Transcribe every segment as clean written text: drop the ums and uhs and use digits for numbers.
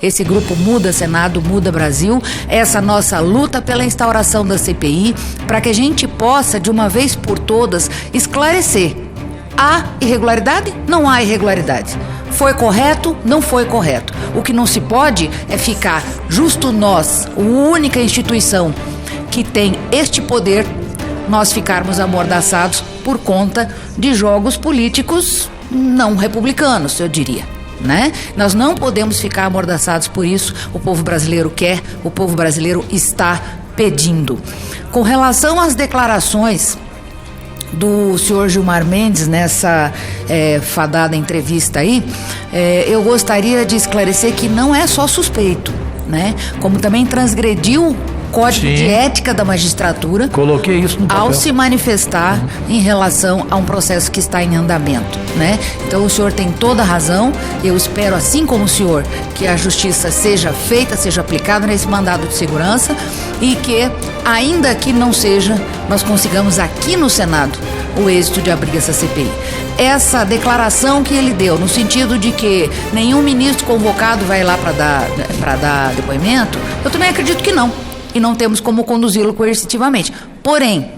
Esse grupo Muda Senado, Muda Brasil, essa nossa luta pela instauração da CPI, para que a gente possa, de uma vez por todas, esclarecer. Há irregularidade? Não há irregularidade. Foi correto? Não foi correto. O que não se pode é ficar justo nós, a única instituição que tem este poder, nós ficarmos amordaçados por conta de jogos políticos não republicanos, eu diria. Né? Nós não podemos ficar amordaçados por isso. O povo brasileiro quer, o povo brasileiro está pedindo. Com relação às declarações do senhor Gilmar Mendes nessa fadada entrevista aí, eu gostaria de esclarecer que não é só suspeito, né? Como também transgrediu Código de Ética da Magistratura. Coloquei isso no papel. Ao se manifestar em relação a um processo que está em andamento, né? Então o senhor tem toda a razão. Eu espero, assim como o senhor, que a justiça seja feita, seja aplicada nesse mandado de segurança e que, ainda que não seja, nós consigamos aqui no Senado o êxito de abrir essa CPI. Essa declaração que ele deu, no sentido de que nenhum ministro convocado vai lá para dar depoimento, eu também acredito que não. E não temos como conduzi-lo coercitivamente. Porém,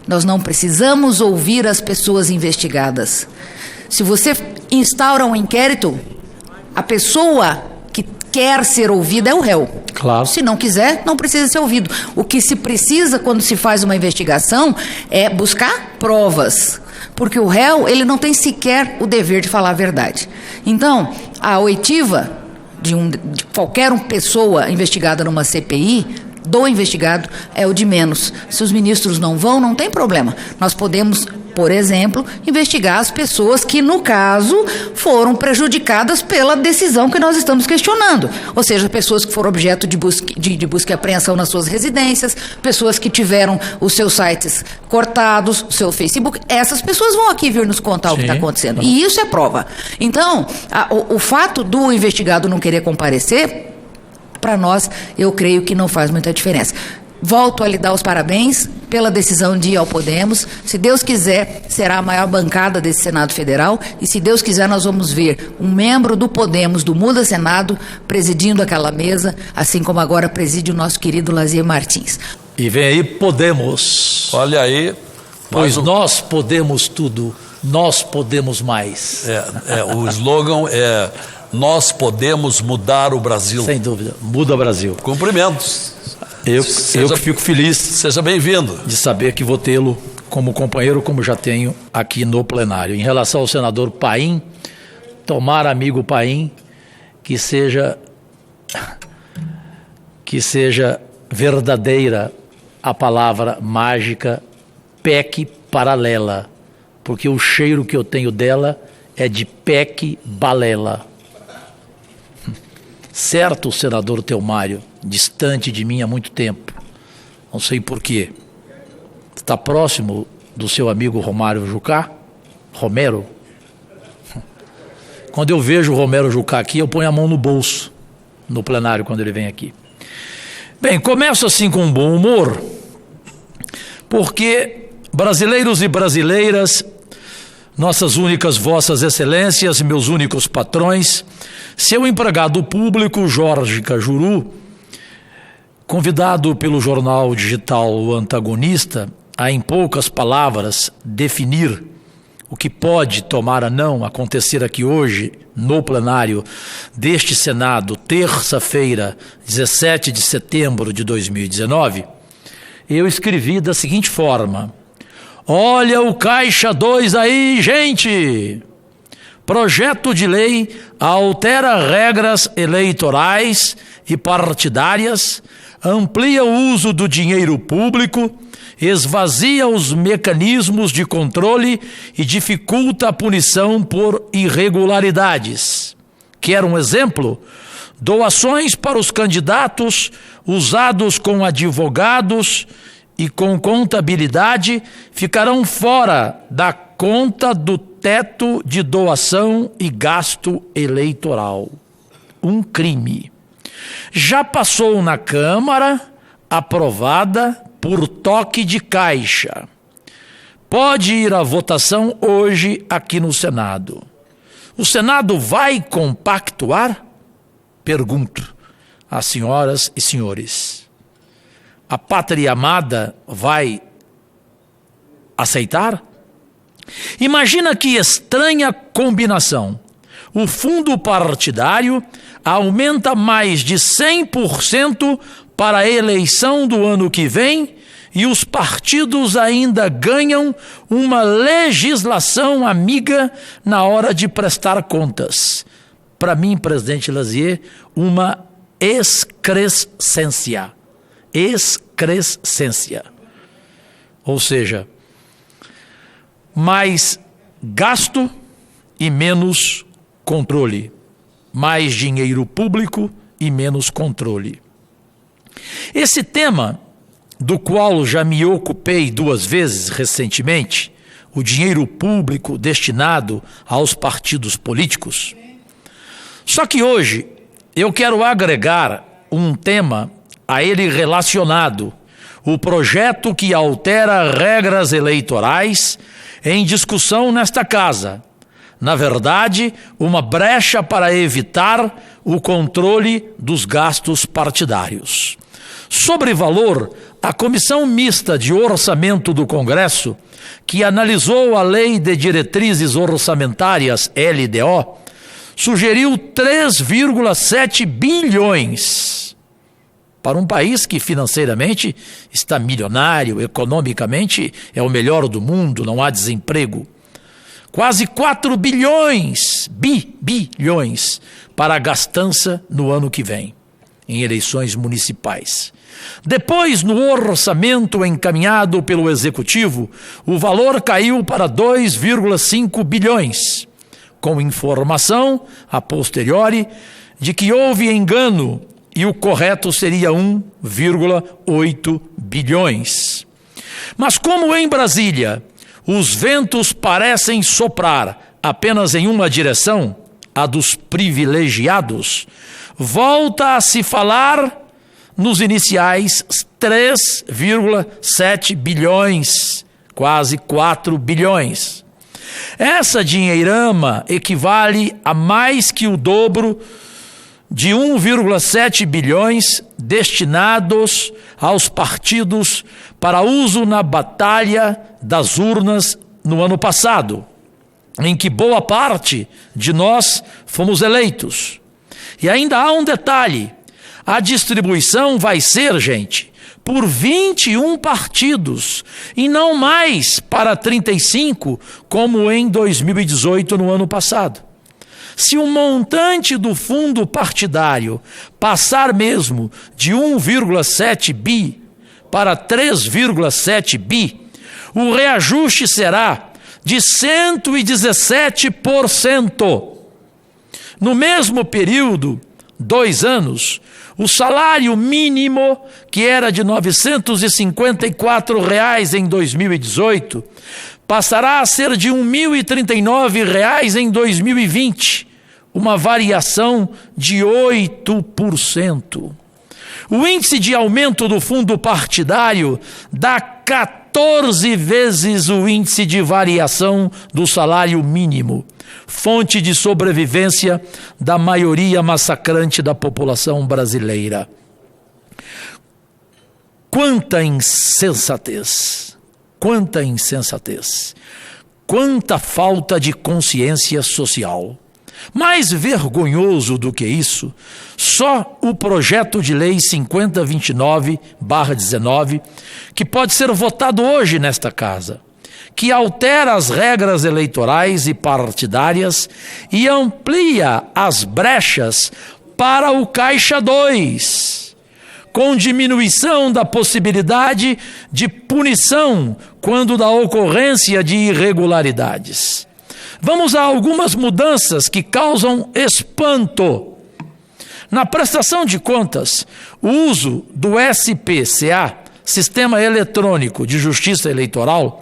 nós não precisamos ouvir as pessoas investigadas. Se você instaura um inquérito, a pessoa que quer ser ouvida é o réu. Claro. Se não quiser, não precisa ser ouvido. O que se precisa quando se faz uma investigação é buscar provas. Porque o réu, ele não tem sequer o dever de falar a verdade. Então, a oitiva de qualquer pessoa investigada numa CPI, do investigado, é o de menos. Se os ministros não vão, não tem problema. Nós podemos, por exemplo, investigar as pessoas que, no caso, foram prejudicadas pela decisão que nós estamos questionando. Ou seja, pessoas que foram objeto de busca e apreensão nas suas residências, pessoas que tiveram os seus sites cortados, o seu Facebook. Essas pessoas vão aqui vir nos contar o que está acontecendo. E isso é prova. Então, o fato do investigado não querer comparecer, para nós, eu creio que não faz muita diferença. Volto a lhe dar os parabéns pela decisão de ir ao Podemos. Se Deus quiser, será a maior bancada desse Senado Federal. E se Deus quiser, nós vamos ver um membro do Podemos, do Muda Senado, presidindo aquela mesa, assim como agora preside o nosso querido Lazier Martins. E vem aí Podemos. Olha aí. Pois nós podemos tudo, nós podemos mais. O slogan é: nós podemos mudar o Brasil. Sem dúvida, muda o Brasil. Cumprimentos. Eu que fico feliz. Seja bem-vindo. De saber que vou tê-lo como companheiro, como já tenho aqui no plenário. Em relação ao senador Paim, tomara, amigo Paim, que seja verdadeira a palavra mágica PEC paralela, porque o cheiro que eu tenho dela é de PEC balela. Certo, senador Telmário, distante de mim há muito tempo, não sei porquê, está próximo do seu amigo Romero Jucá? Romero? Quando eu vejo o Romero Jucá aqui, eu ponho a mão no bolso, no plenário, quando ele vem aqui. Bem, começo assim com um bom humor, porque brasileiros e brasileiras, nossas únicas vossas excelências, meus únicos patrões, seu empregado público, Jorge Cajuru, convidado pelo jornal digital O Antagonista a, em poucas palavras, definir o que pode, tomara não, acontecer aqui hoje, no plenário deste Senado, terça-feira, 17 de setembro de 2019, eu escrevi da seguinte forma: olha o Caixa 2 aí, gente! Projeto de lei altera regras eleitorais e partidárias, amplia o uso do dinheiro público, esvazia os mecanismos de controle e dificulta a punição por irregularidades. Quer um exemplo? Doações para os candidatos usados com advogados e com contabilidade ficarão fora da conta do teto de doação e gasto eleitoral. Um crime. Já passou na Câmara, aprovada por toque de caixa. Pode ir à votação hoje aqui no Senado. O Senado vai compactuar? pergunto às senhoras e senhores: a pátria amada vai aceitar? Imagina que estranha combinação. O fundo partidário aumenta mais de 100% para a eleição do ano que vem e os partidos ainda ganham uma legislação amiga na hora de prestar contas. Para mim, presidente Lazier, uma excrescência. Excrescência. Ou seja, mais gasto e menos controle. Mais dinheiro público e menos controle. Esse tema, do qual já me ocupei 2 vezes recentemente, o dinheiro público destinado aos partidos políticos. Só que hoje eu quero agregar um tema a ele relacionado, o projeto que altera regras eleitorais em discussão nesta casa. Na verdade, uma brecha para evitar o controle dos gastos partidários. Sobre valor, a Comissão Mista de Orçamento do Congresso, que analisou a Lei de Diretrizes Orçamentárias, LDO, sugeriu 3,7 bilhões para um país que financeiramente está milionário, economicamente é o melhor do mundo, não há desemprego. Quase 4 bilhões, bilhões, para a gastança no ano que vem, em eleições municipais. Depois, no orçamento encaminhado pelo Executivo, o valor caiu para 2,5 bilhões, com informação, a posteriori, de que houve engano e o correto seria 1,8 bilhões. Mas como em Brasília os ventos parecem soprar apenas em uma direção, a dos privilegiados, volta a se falar nos iniciais 3,7 bilhões, quase 4 bilhões. Essa dinheirama equivale a mais que o dobro de 1,7 bilhões destinados aos partidos para uso na batalha das urnas no ano passado, em que boa parte de nós fomos eleitos. E ainda há um detalhe: a distribuição vai ser, gente, por 21 partidos e não mais para 35, como em 2018, no ano passado. Se o montante do fundo partidário passar mesmo de 1,7 bi para 3,7 bi, o reajuste será de 117%. No mesmo período, 2 anos, o salário mínimo, que era de R$ 954 em 2018, passará a ser de R$ 1.039 em 2020, uma variação de 8%. O índice de aumento do fundo partidário dá 14 vezes o índice de variação do salário mínimo, fonte de sobrevivência da maioria massacrante da população brasileira. Quanta insensatez! Quanta insensatez! Quanta falta de consciência social! Mais vergonhoso do que isso, só o projeto de lei 5029/19, que pode ser votado hoje nesta casa, que altera as regras eleitorais e partidárias e amplia as brechas para o Caixa 2, com diminuição da possibilidade de punição quando da ocorrência de irregularidades. Vamos a algumas mudanças que causam espanto. Na prestação de contas, o uso do SPCA, Sistema Eletrônico de Justiça Eleitoral,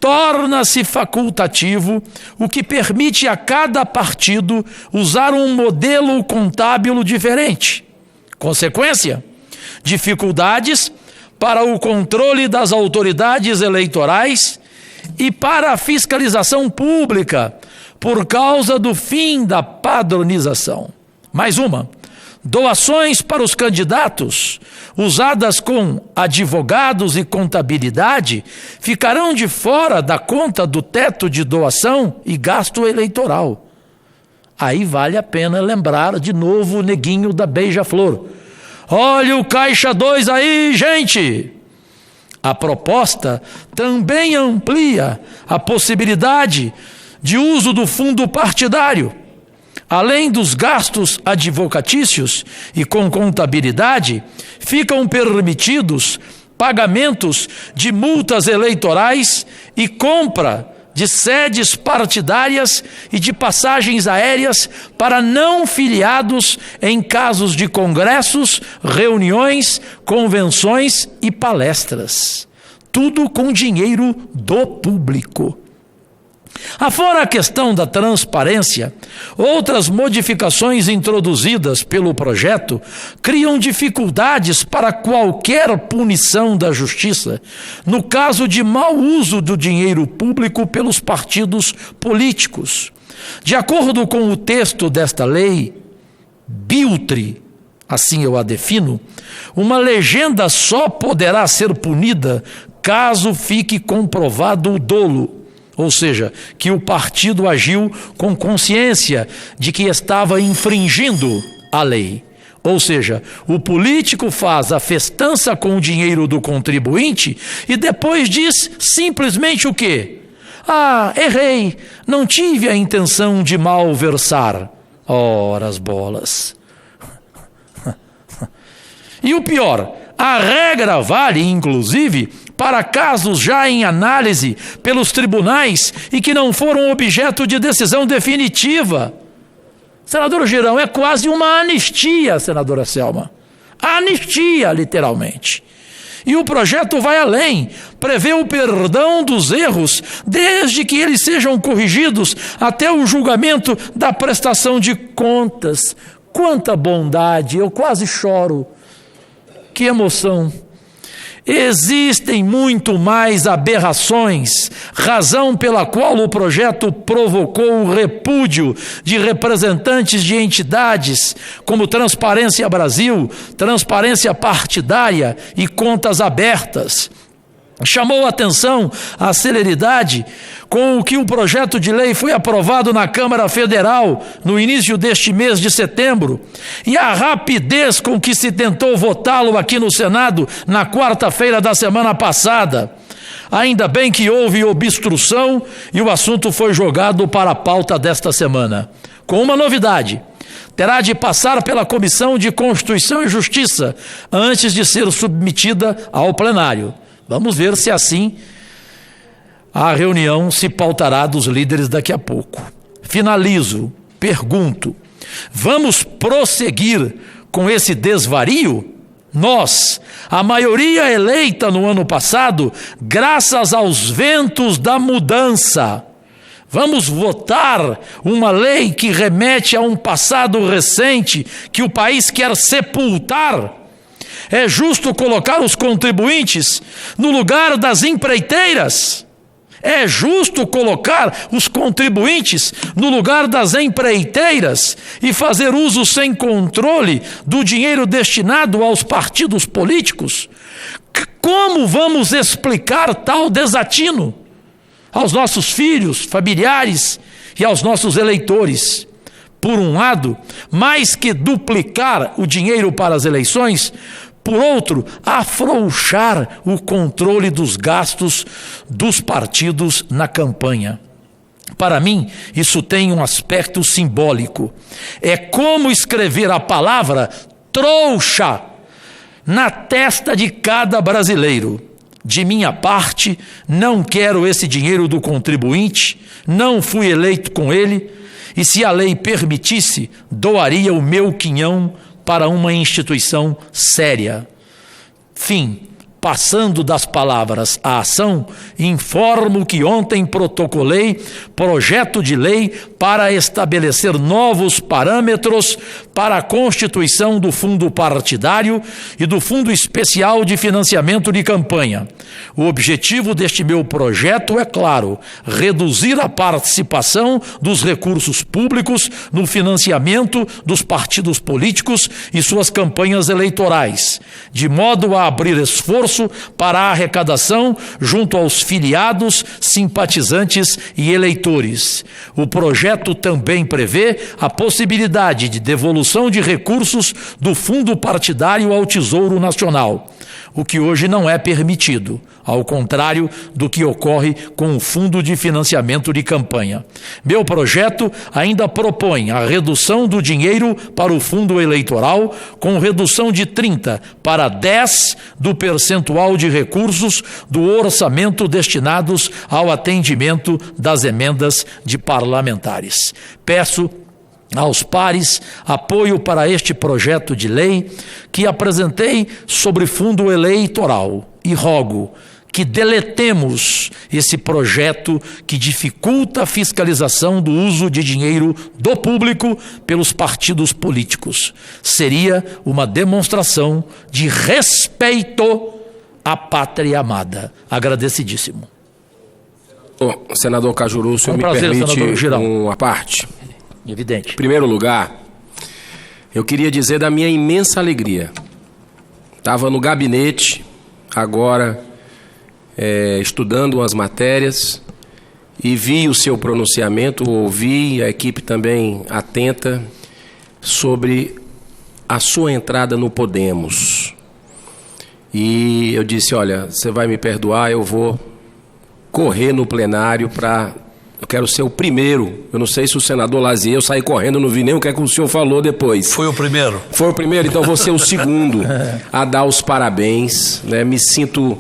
torna-se facultativo, o que permite a cada partido usar um modelo contábil diferente. Consequência: dificuldades para o controle das autoridades eleitorais e para a fiscalização pública, por causa do fim da padronização. Mais uma: doações para os candidatos, usadas com advogados e contabilidade, ficarão de fora da conta do teto de doação e gasto eleitoral. Aí vale a pena lembrar de novo o neguinho da Beija-Flor. Olha o Caixa 2 aí, gente! A proposta também amplia a possibilidade de uso do fundo partidário. Além dos gastos advocatícios e com contabilidade, ficam permitidos pagamentos de multas eleitorais e compra de sedes partidárias e de passagens aéreas para não filiados em casos de congressos, reuniões, convenções e palestras. Tudo com dinheiro do público. Afora a questão da transparência, outras modificações introduzidas pelo projeto criam dificuldades para qualquer punição da justiça no caso de mau uso do dinheiro público pelos partidos políticos. De acordo com o texto desta lei, biltre, assim eu a defino, uma legenda só poderá ser punida caso fique comprovado o dolo. Ou seja, que o partido agiu com consciência de que estava infringindo a lei. Ou seja, o político faz a festança com o dinheiro do contribuinte e depois diz simplesmente o quê? Ah, errei, não tive a intenção de malversar. Ora as bolas. E o pior, a regra vale, inclusive, para casos já em análise pelos tribunais e que não foram objeto de decisão definitiva. Senador Girão, é quase uma anistia, senadora Selma. Anistia, literalmente. E o projeto vai além, prevê o perdão dos erros, desde que eles sejam corrigidos até o julgamento da prestação de contas. Quanta bondade, eu quase choro. Que emoção! Existem muito mais aberrações, razão pela qual o projeto provocou o repúdio de representantes de entidades como Transparência Brasil, Transparência Partidária e Contas Abertas. Chamou a atenção a celeridade com que o projeto de lei foi aprovado na Câmara Federal no início deste mês de setembro e a rapidez com que se tentou votá-lo aqui no Senado na quarta-feira da semana passada. Ainda bem que houve obstrução e o assunto foi jogado para a pauta desta semana. Com uma novidade: terá de passar pela Comissão de Constituição e Justiça antes de ser submetida ao plenário. Vamos ver se assim a reunião se pautará dos líderes daqui a pouco. Finalizo, pergunto, vamos prosseguir com esse desvario? Nós, a maioria eleita no ano passado, graças aos ventos da mudança, vamos votar uma lei que remete a um passado recente que o país quer sepultar? É justo colocar os contribuintes no lugar das empreiteiras? É justo colocar os contribuintes no lugar das empreiteiras e fazer uso sem controle do dinheiro destinado aos partidos políticos? Como vamos explicar tal desatino aos nossos filhos, familiares e aos nossos eleitores? Por um lado, mais que duplicar o dinheiro para as eleições, por outro, afrouxar o controle dos gastos dos partidos na campanha. Para mim, isso tem um aspecto simbólico. É como escrever a palavra trouxa na testa de cada brasileiro. De minha parte, não quero esse dinheiro do contribuinte, não fui eleito com ele, e se a lei permitisse, doaria o meu quinhão para uma instituição séria. Fim. Passando das palavras à ação, informo que ontem protocolei projeto de lei para estabelecer novos parâmetros para a constituição do fundo partidário e do Fundo Especial de Financiamento de Campanha. O objetivo deste meu projeto é, claro, reduzir a participação dos recursos públicos no financiamento dos partidos políticos e suas campanhas eleitorais, de modo a abrir esforço para a arrecadação junto aos filiados, simpatizantes e eleitores. O projeto também prevê a possibilidade de devolução de recursos do fundo partidário ao Tesouro Nacional, o que hoje não é permitido, ao contrário do que ocorre com o Fundo de Financiamento de Campanha. Meu projeto ainda propõe a redução do dinheiro para o fundo eleitoral, com redução de 30% para 10% do percentual de recursos do orçamento destinados ao atendimento das emendas de parlamentares. Peço aos pares apoio para este projeto de lei que apresentei sobre fundo eleitoral e rogo que deletemos esse projeto que dificulta a fiscalização do uso de dinheiro do público pelos partidos políticos. Seria uma demonstração de respeito à pátria amada. Agradecidíssimo. Senador Cajuru, o senhor me prazer, permite uma parte? Evidente. Em primeiro lugar, eu queria dizer da minha imensa alegria. Estava no gabinete, agora, estudando umas matérias, e vi o seu pronunciamento, ouvi a equipe também atenta, sobre a sua entrada no Podemos. E eu disse, olha, você vai me perdoar, eu vou correr no plenário para... Eu quero ser o primeiro. Eu não sei se o senador Lazier, eu saí correndo, não vi nem o que é que o senhor falou depois. Foi o primeiro. Foi o primeiro, então vou ser o segundo a dar os parabéns. Né? Me sinto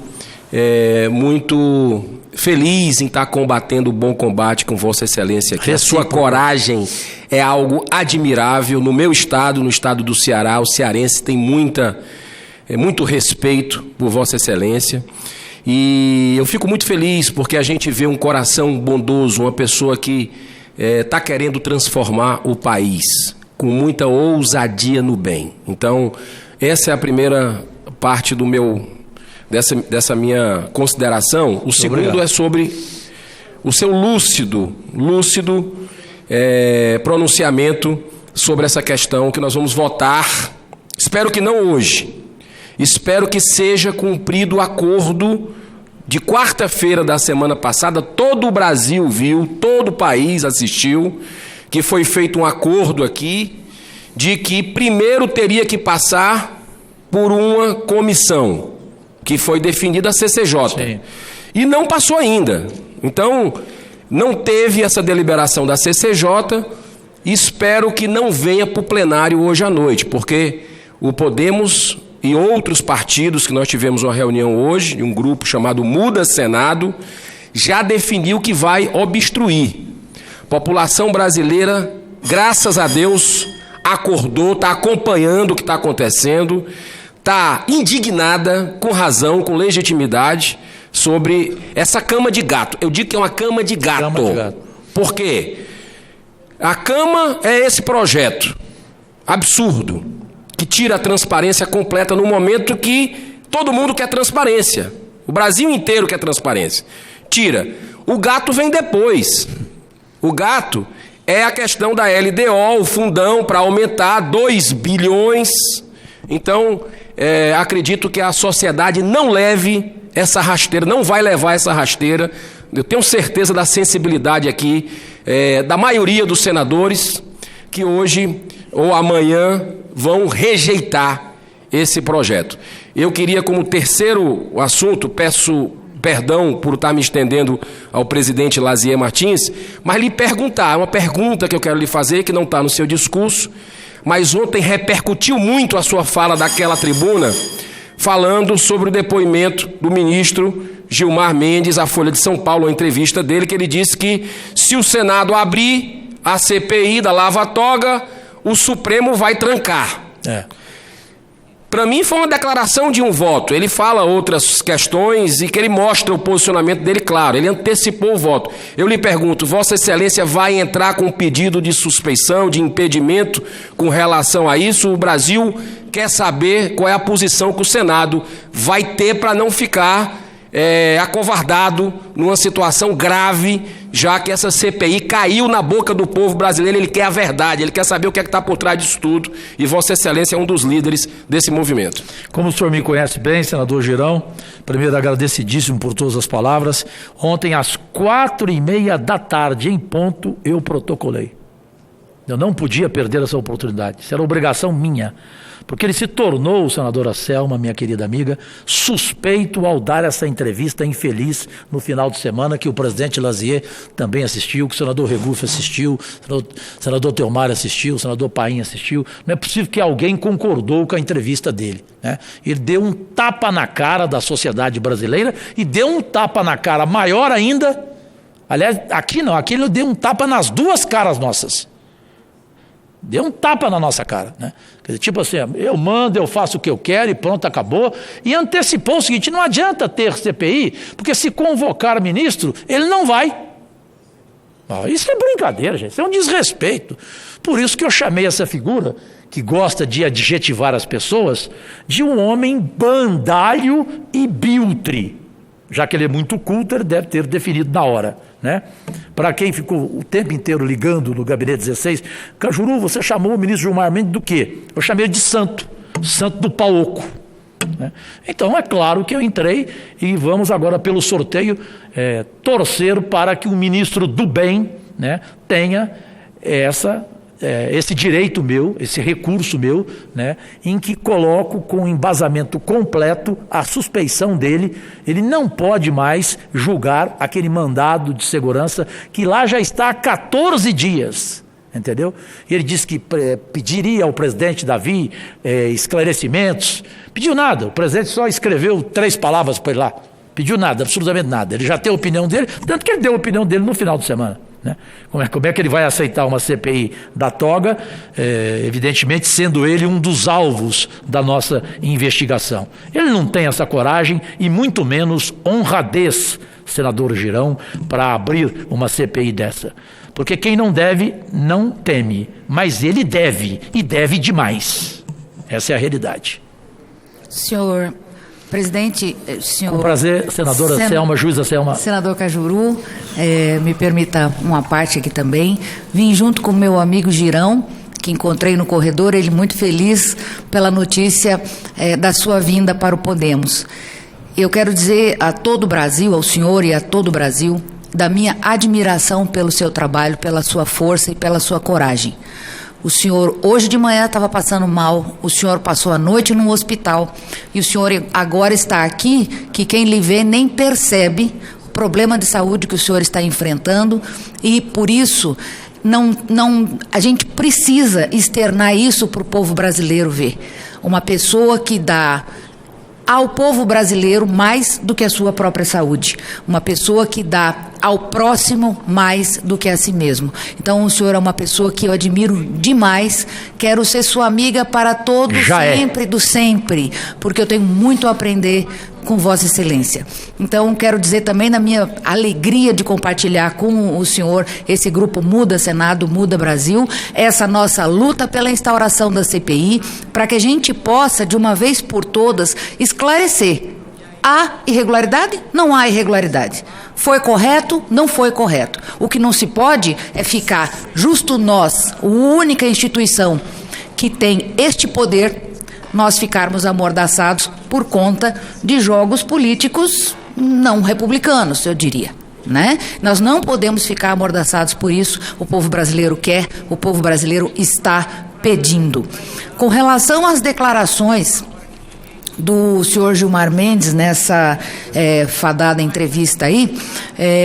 muito feliz em estar combatendo o bom combate com Vossa Excelência aqui. A sua coragem é algo admirável. No meu estado, no estado do Ceará, o cearense tem muito respeito por Vossa Excelência. E eu fico muito feliz porque a gente vê um coração bondoso, uma pessoa que está querendo transformar o país com muita ousadia no bem. Então, essa é a primeira parte dessa minha consideração. O segundo é sobre o seu lúcido pronunciamento sobre essa questão que nós vamos votar. Espero que não hoje. Espero que seja cumprido o acordo de quarta-feira da semana passada. Todo o Brasil viu, todo o país assistiu, que foi feito um acordo aqui de que primeiro teria que passar por uma comissão, que foi definida a CCJ. Sim. E não passou ainda. Então, não teve essa deliberação da CCJ. Espero que não venha para o plenário hoje à noite, porque o Podemos e outros partidos, que nós tivemos uma reunião hoje, um grupo chamado Muda Senado, já definiu que vai obstruir. A população brasileira, graças a Deus, acordou, está acompanhando o que está acontecendo, está indignada, com razão, com legitimidade, sobre essa cama de gato. Eu digo que é uma cama de gato. Cama de gato. Por quê? A cama é esse projeto absurdo, que tira a transparência completa no momento que todo mundo quer transparência. O Brasil inteiro quer transparência. Tira. O gato vem depois. O gato é a questão da LDO, o fundão para aumentar 2 bilhões. Então, acredito que a sociedade não leve essa rasteira, não vai levar essa rasteira. Eu tenho certeza da sensibilidade aqui da maioria dos senadores que hoje ou amanhã vão rejeitar esse projeto. Eu queria, como terceiro assunto, peço perdão por estar me estendendo ao presidente Lazier Martins, mas lhe perguntar, uma pergunta que eu quero lhe fazer, que não está no seu discurso, mas ontem repercutiu muito a sua fala daquela tribuna, falando sobre o depoimento do ministro Gilmar Mendes, à Folha de São Paulo, a entrevista dele, que ele disse que se o Senado abrir a CPI da Lava Toga, o Supremo vai trancar. Para mim foi uma declaração de um voto. Ele fala outras questões e que ele mostra o posicionamento dele claro. Ele antecipou o voto. Eu lhe pergunto, Vossa Excelência vai entrar com um pedido de suspeição, de impedimento com relação a isso? O Brasil quer saber qual é a posição que o Senado vai ter para não ficar acovardado numa situação grave, já que essa CPI caiu na boca do povo brasileiro. Ele quer a verdade, ele quer saber o que é que está por trás disso tudo, e Vossa Excelência é um dos líderes desse movimento. Como o senhor me conhece bem, senador Girão, primeiro agradecidíssimo por todas as palavras. Ontem às 4:30 em ponto, eu protocolei. Eu não podia perder essa oportunidade, isso era obrigação minha, porque ele se tornou, senadora Selma, minha querida amiga, suspeito ao dar essa entrevista infeliz no final de semana, que o presidente Lazier também assistiu, que o senador Regufe assistiu, o senador Teomar assistiu, o senador Paim assistiu. Não é possível que alguém concordou com a entrevista dele, né? Ele deu um tapa na cara da sociedade brasileira e deu um tapa na cara maior ainda. Aliás, aqui não, aqui ele deu um tapa nas duas caras nossas. Deu um tapa na nossa cara, né? Quer dizer, tipo assim, eu mando, eu faço o que eu quero e pronto, acabou. E antecipou o seguinte: não adianta ter CPI, porque se convocar ministro, ele não vai. Isso é brincadeira, gente, isso é um desrespeito. Por isso que eu chamei essa figura, que gosta de adjetivar as pessoas, de um homem bandalho e biltre. Já que ele é muito culto, ele deve ter definido na hora, né? Para quem ficou o tempo inteiro ligando no gabinete 16, Cajuru, você chamou o ministro Gilmar Mendes do quê? Eu chamei ele de santo do pau oco, né? Então é claro que eu entrei e vamos agora pelo sorteio torcer para que o ministro do bem, né, tenha esse direito meu, esse recurso meu, né, em que coloco com embasamento completo a suspeição dele. Ele não pode mais julgar aquele mandado de segurança que lá já está há 14 dias, entendeu? E ele disse que pediria ao presidente Davi esclarecimentos. Pediu nada, o presidente só escreveu 3 palavras para ele lá. Pediu nada, absolutamente nada. Ele já tem a opinião dele, tanto que ele deu a opinião dele no final de semana, né? Como é que ele vai aceitar uma CPI da toga, evidentemente sendo ele um dos alvos da nossa investigação? Ele não tem essa coragem e muito menos honradez, senador Girão, para abrir uma CPI dessa. Porque quem não deve, não teme, mas ele deve, e deve demais. Essa é a realidade. Senhor presidente, senhor... Com prazer, senadora Selma, juíza Selma. Senador Cajuru, me permita uma parte aqui também. Vim junto com o meu amigo Girão, que encontrei no corredor, ele muito feliz pela notícia da sua vinda para o Podemos. Eu quero dizer a todo o Brasil, ao senhor e a todo o Brasil, da minha admiração pelo seu trabalho, pela sua força e pela sua coragem. O senhor hoje de manhã estava passando mal, o senhor passou a noite no hospital e o senhor agora está aqui, que quem lhe vê nem percebe o problema de saúde que o senhor está enfrentando, e por isso a gente precisa externar isso para o povo brasileiro ver. Uma pessoa que dá ao povo brasileiro mais do que a sua própria saúde. Uma pessoa que dá ao próximo mais do que a si mesmo. Então o senhor é uma pessoa que eu admiro demais, quero ser sua amiga para todo sempre do sempre, porque eu tenho muito a aprender com Vossa Excelência. Então quero dizer também da minha alegria de compartilhar com o senhor esse grupo Muda Senado, Muda Brasil, essa nossa luta pela instauração da CPI, para que a gente possa de uma vez por todas esclarecer: há irregularidade? Não há irregularidade. Foi correto? Não foi correto. O que não se pode é ficar justo nós, a única instituição que tem este poder, nós ficarmos amordaçados por conta de jogos políticos não republicanos, eu diria, né? Nós não podemos ficar amordaçados por isso. O povo brasileiro quer, o povo brasileiro está pedindo. Com relação às declarações do senhor Gilmar Mendes nessa fadada entrevista aí,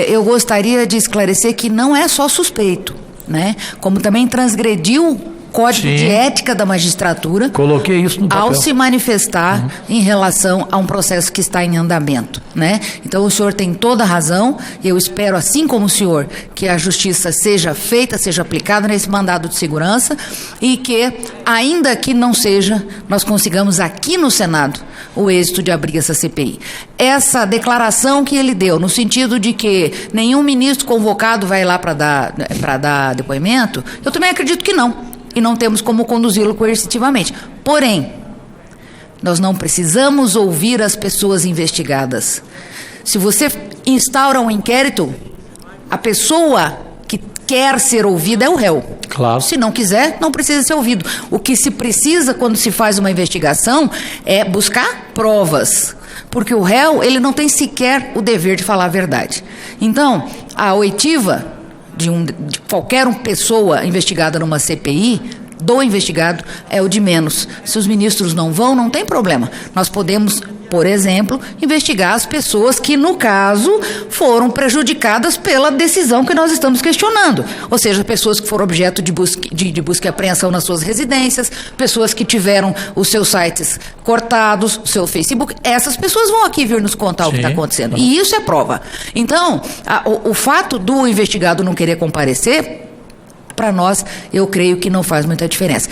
eu gostaria de esclarecer que não é só suspeito, né? Como também transgrediu código Sim. de ética da magistratura. Coloquei isso no papel. Ao se manifestar em relação a um processo que está em andamento, né? Então o senhor tem toda a razão. Eu espero, assim como o senhor, que a justiça seja feita, seja aplicada nesse mandado de segurança e que, ainda que não seja, nós consigamos aqui no Senado o êxito de abrir essa CPI. Essa declaração que ele deu, no sentido de que nenhum ministro convocado vai lá para dar depoimento, eu também acredito que não. E não temos como conduzi-lo coercitivamente. Porém, nós não precisamos ouvir as pessoas investigadas. Se você instaura um inquérito, a pessoa que quer ser ouvida é o réu. Claro. Se não quiser, não precisa ser ouvido. O que se precisa quando se faz uma investigação é buscar provas. Porque o réu, ele não tem sequer o dever de falar a verdade. Então, a oitiva de qualquer pessoa investigada numa CPI, do investigado, é o de menos. Se os ministros não vão, não tem problema. Nós podemos, por exemplo, investigar as pessoas que, no caso, foram prejudicadas pela decisão que nós estamos questionando. Ou seja, pessoas que foram objeto de busca e apreensão nas suas residências, pessoas que tiveram os seus sites cortados, o seu Facebook. Essas pessoas vão aqui vir nos contar o que está acontecendo. E isso é prova. Então, o fato do investigado não querer comparecer, para nós, eu creio que não faz muita diferença.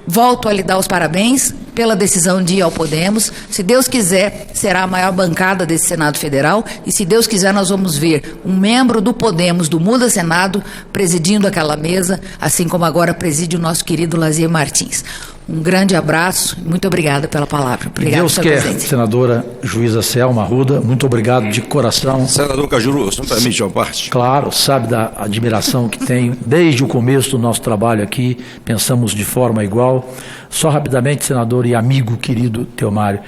Volto a lhe dar os parabéns pela decisão de ir ao Podemos. Se Deus quiser, será a maior bancada desse Senado Federal. E se Deus quiser, nós vamos ver um membro do Podemos, do Muda Senado, presidindo aquela mesa, assim como agora preside o nosso querido Lazier Martins. Um grande abraço, muito obrigada pela palavra. Obrigado, Deus quer, senadora juíza Selma Arruda, muito obrigado de coração. Senador Cajuru, você não permite uma parte? Claro, sabe da admiração que tenho. Desde o começo do nosso trabalho aqui, pensamos de forma igual. Só rapidamente, senador e amigo querido Teomário,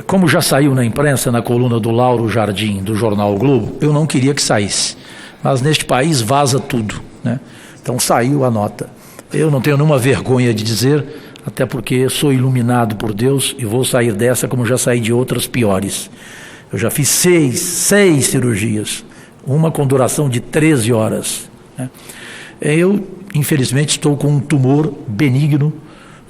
como já saiu na imprensa, na coluna do Lauro Jardim, do jornal o Globo, eu não queria que saísse. Mas neste país vaza tudo, né? Então saiu a nota. Eu não tenho nenhuma vergonha de dizer, até porque sou iluminado por Deus e vou sair dessa como já saí de outras piores. Eu já fiz seis cirurgias, uma com duração de 13 horas. Né? Eu, infelizmente, estou com um tumor benigno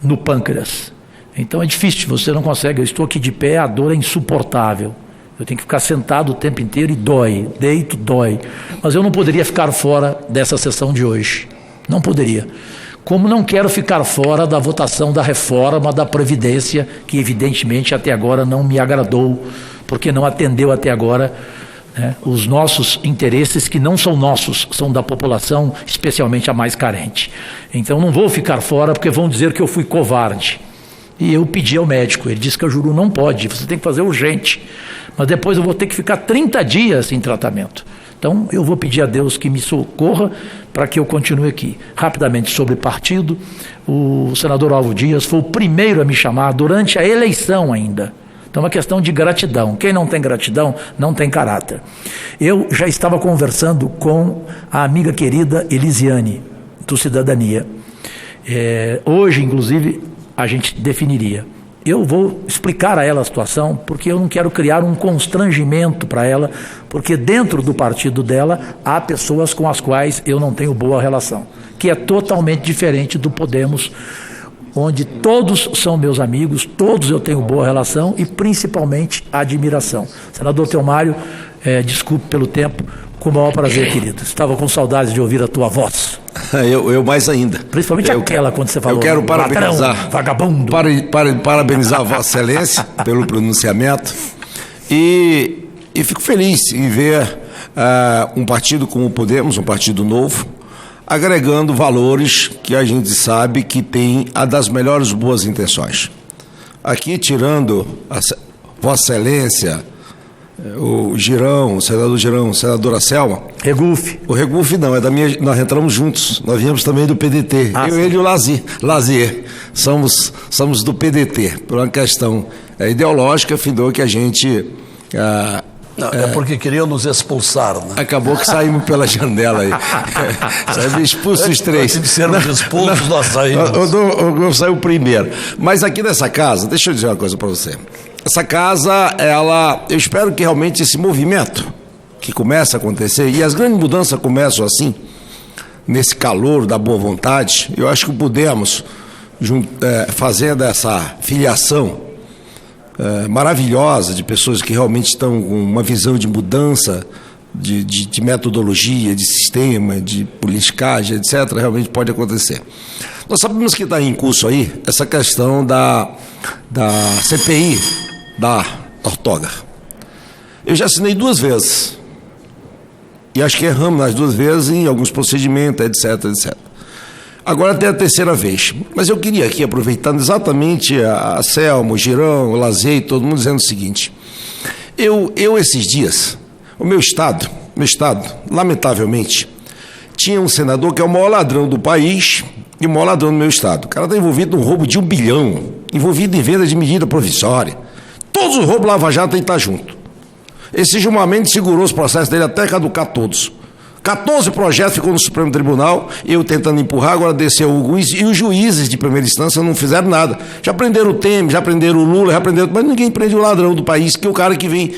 no pâncreas. Então é difícil, você não consegue. Eu estou aqui de pé, a dor é insuportável. Eu tenho que ficar sentado o tempo inteiro e dói, deito, dói. Mas eu não poderia ficar fora dessa sessão de hoje. Não poderia. Como não quero ficar fora da votação da reforma da Previdência, que evidentemente até agora não me agradou, porque não atendeu até agora, né, os nossos interesses, que não são nossos, são da população, especialmente a mais carente. Então não vou ficar fora, porque vão dizer que eu fui covarde. E eu pedi ao médico, ele disse que a Juru não pode, você tem que fazer urgente. Mas depois eu vou ter que ficar 30 dias em tratamento. Então, eu vou pedir a Deus que me socorra para que eu continue aqui. Rapidamente, sobre partido, o senador Alvo Dias foi o primeiro a me chamar durante a eleição ainda. Então, é uma questão de gratidão. Quem não tem gratidão, não tem caráter. Eu já estava conversando com a amiga querida Elisiane, do Cidadania. Hoje, inclusive, a gente definiria. Eu vou explicar a ela a situação, porque eu não quero criar um constrangimento para ela, porque dentro do partido dela há pessoas com as quais eu não tenho boa relação, que é totalmente diferente do Podemos, onde todos são meus amigos, todos eu tenho boa relação e principalmente admiração. Senador Teomário, desculpe pelo tempo, com o maior prazer, querido. Estava com saudades de ouvir a tua voz. Eu mais ainda. Principalmente aquela quando você falou. Eu quero parabenizar, ladrão, vagabundo. Parabenizar a Vossa Excelência pelo pronunciamento e fico feliz em ver um partido como o Podemos, um partido novo, agregando valores que a gente sabe que tem a das melhores boas intenções. Aqui, tirando a Vossa Excelência, o Girão, o senador Girão, a senadora Selma. Regufe. O Regufe não, é da minha. Nós entramos juntos, nós viemos também do PDT. Ele e o Lazier. Somos do PDT, por uma questão ideológica, findou que a gente. É porque queriam nos expulsar, né? Acabou que saímos pela janela aí. Saímos expulsos os três. Antes de sermos expulsos, nós saímos. Eu saiu primeiro. Mas aqui nessa casa, deixa eu dizer uma coisa para você. Essa casa, eu espero que realmente esse movimento que começa a acontecer, e as grandes mudanças começam assim, nesse calor da boa vontade, eu acho que pudemos, fazendo essa filiação maravilhosa de pessoas que realmente estão com uma visão de mudança, de metodologia, de sistema, de politicagem, etc., realmente pode acontecer. Nós sabemos que está em curso aí essa questão da CPI da ortógrafa. Eu já assinei 2 vezes. E acho que erramos nas 2 vezes em alguns procedimentos, etc, etc. Agora tem a 3ª vez. Mas eu queria aqui, aproveitando exatamente a Selma, o Girão, o Lazer, todo mundo dizendo o seguinte. Eu esses dias, o meu estado, lamentavelmente, tinha um senador que é o maior ladrão do país e o maior ladrão do meu estado. O cara está envolvido num roubo de 1 bilhão, envolvido em venda de medida provisória. Todos os roubos Lava Jato tem que estar junto. Esse Gilmar Mendes segurou os processos dele até caducar todos. 14 projetos ficou no Supremo Tribunal, eu tentando empurrar, agora desceu alguns, e os juízes de primeira instância não fizeram nada. Já prenderam o Temer, já prenderam o Lula, já prenderam... Mas ninguém prende o ladrão do país, que é o cara que vem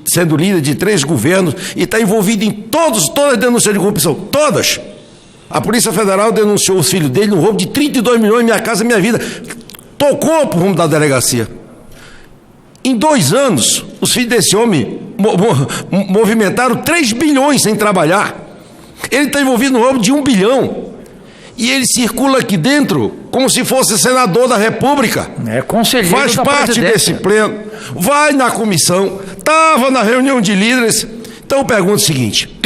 sendo líder de 3 governos e está envolvido em todas as denúncias de corrupção. Todas! A Polícia Federal denunciou os filhos dele no roubo de 32 milhões, Minha Casa Minha Vida. Tocou pro rumo da delegacia. Em 2 anos, os filhos desse homem movimentaram 3 bilhões sem trabalhar. Ele está envolvido no roubo de 1 bilhão. E ele circula aqui dentro como se fosse senador da República. É conselheiro Faz parte desse pleno. Vai na comissão. Estava na reunião de líderes. Então eu pergunto o seguinte.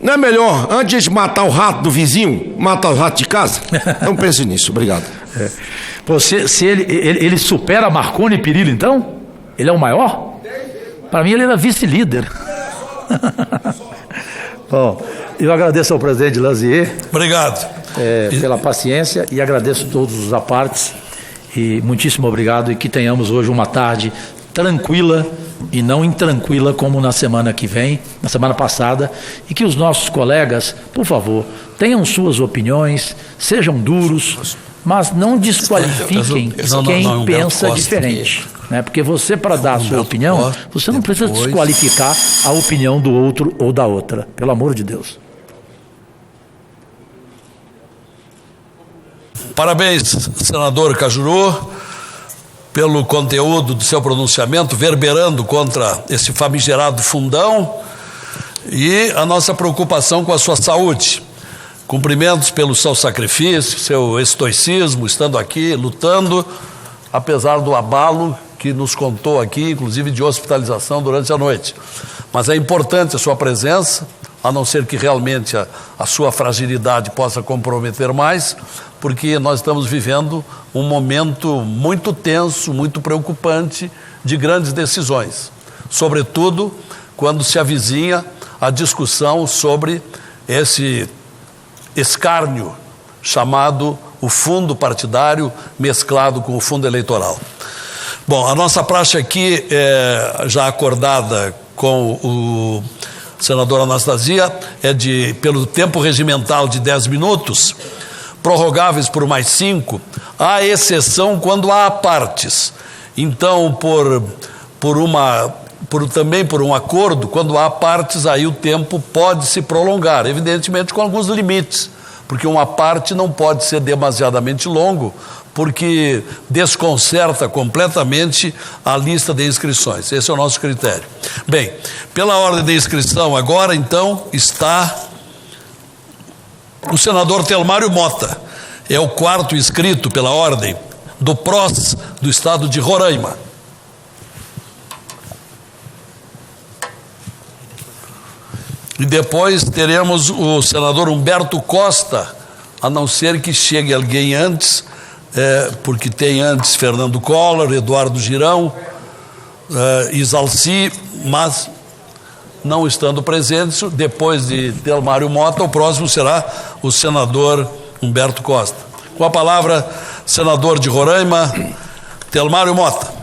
Não é melhor, antes de matar o rato do vizinho, matar o rato de casa? Então pense nisso. Obrigado. Se ele supera Marconi e Perillo, então? Ele é o maior? Para mim ele era vice-líder. Bom, eu agradeço ao presidente Lazier. Obrigado. Pela paciência e agradeço a todos os apartes e muitíssimo obrigado, e que tenhamos hoje uma tarde tranquila e não intranquila como na semana que vem, na semana passada, e que os nossos colegas, por favor, tenham suas opiniões, sejam duros, mas não desqualifiquem quem pensa diferente. Né? Porque você, para dar a sua opinião, você não precisa desqualificar a opinião do outro ou da outra, pelo amor de Deus. Parabéns, senador Cajuru, pelo conteúdo do seu pronunciamento, verberando contra esse famigerado fundão e a nossa preocupação com a sua saúde. Cumprimentos pelo seu sacrifício, seu estoicismo, estando aqui, lutando, apesar do abalo que nos contou aqui, inclusive de hospitalização durante a noite. Mas é importante a sua presença, a não ser que realmente a sua fragilidade possa comprometer mais, porque nós estamos vivendo um momento muito tenso, muito preocupante de grandes decisões, sobretudo quando se avizinha a discussão sobre esse escárnio chamado o fundo partidário mesclado com o fundo eleitoral. Bom, a nossa praxe aqui, já acordada com o senador Anastasia, pelo tempo regimental de 10 minutos, prorrogáveis por mais 5, à exceção quando há partes. Então, também por um acordo, quando há partes, aí o tempo pode se prolongar, evidentemente com alguns limites, porque uma parte não pode ser demasiadamente longo, porque desconcerta completamente a lista de inscrições. Esse é o nosso critério. Bem, pela ordem de inscrição agora, então, está o senador Telmário Mota. É o 4º inscrito pela ordem do PROS do estado de Roraima. E depois teremos o senador Humberto Costa, a não ser que chegue alguém antes, porque tem antes Fernando Collor, Eduardo Girão, Isalci, mas não estando presentes, depois de Telmário Mota, o próximo será o senador Humberto Costa. Com a palavra, senador de Roraima, Telmário Mota.